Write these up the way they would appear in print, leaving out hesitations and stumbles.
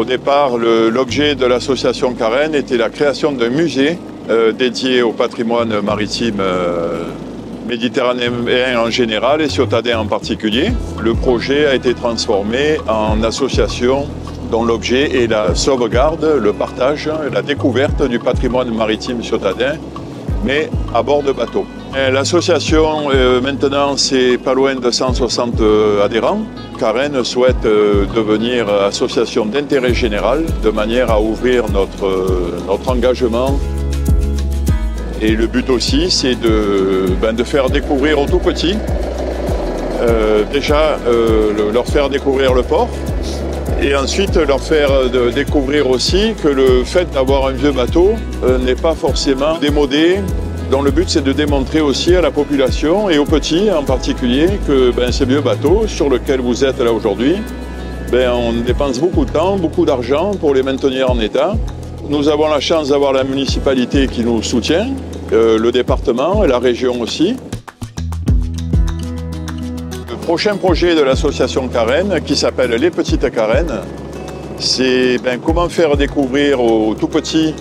Au départ, l'objet de l'association Carène était la création d'un musée dédié au patrimoine maritime méditerranéen en général et ciotadin en particulier. Le projet a été transformé en association dont l'objet est la sauvegarde, le partage, la découverte du patrimoine maritime ciotadin, mais à bord de bateaux. L'association, maintenant, c'est pas loin de 160 adhérents. Carène souhaite devenir association d'intérêt général, de manière à ouvrir notre engagement. Et le but aussi, c'est de faire découvrir aux tout petits, déjà leur faire découvrir le port, et ensuite leur faire découvrir aussi que le fait d'avoir un vieux bateau n'est pas forcément démodé. Donc le but, c'est de démontrer aussi à la population et aux petits en particulier que ces vieux bateaux sur lesquels vous êtes là aujourd'hui, on dépense beaucoup de temps, beaucoup d'argent pour les maintenir en état. Nous avons la chance d'avoir la municipalité qui nous soutient, le département et la région aussi. Le prochain projet de l'association Carène, qui s'appelle Les Petites Carènes, c'est comment faire découvrir aux tout petits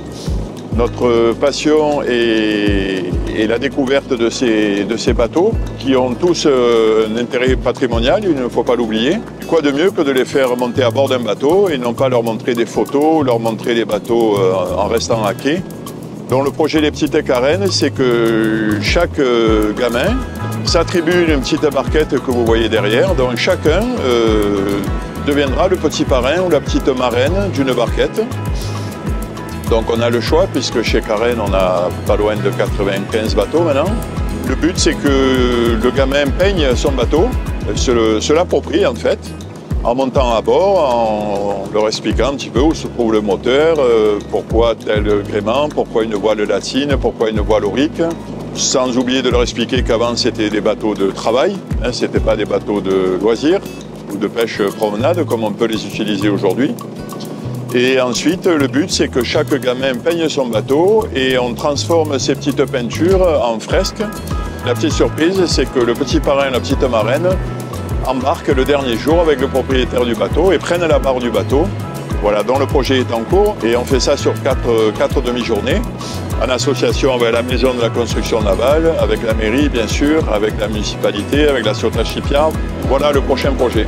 notre passion et la découverte de ces bateaux qui ont tous un intérêt patrimonial, il ne faut pas l'oublier. Quoi de mieux que de les faire monter à bord d'un bateau et non pas leur montrer des photos, leur montrer les bateaux en restant à quai. Donc le projet Les Petites Carènes, c'est que chaque gamin s'attribue une petite barquette que vous voyez derrière. Donc chacun deviendra le petit parrain ou la petite marraine d'une barquette. Donc on a le choix, puisque chez Carène, on a pas loin de 95 bateaux maintenant. Le but, c'est que le gamin peigne son bateau, se l'approprie en fait, en montant à bord, en leur expliquant un petit peu où se trouve le moteur, pourquoi tel gréement, pourquoi une voile latine, pourquoi une voile aurique. Sans oublier de leur expliquer qu'avant, c'était des bateaux de travail, ce n'étaient pas des bateaux de loisirs ou de pêche promenade, comme on peut les utiliser aujourd'hui. Et ensuite, le but, c'est que chaque gamin peigne son bateau et on transforme ces petites peintures en fresques. La petite surprise, c'est que le petit parrain et la petite marraine embarquent le dernier jour avec le propriétaire du bateau et prennent la barre du bateau. Voilà, dont le projet est en cours et on fait ça sur quatre demi-journées en association avec la Maison de la Construction Navale, avec la mairie bien sûr, avec la municipalité, avec la Ciotat Shipyard. Voilà le prochain projet.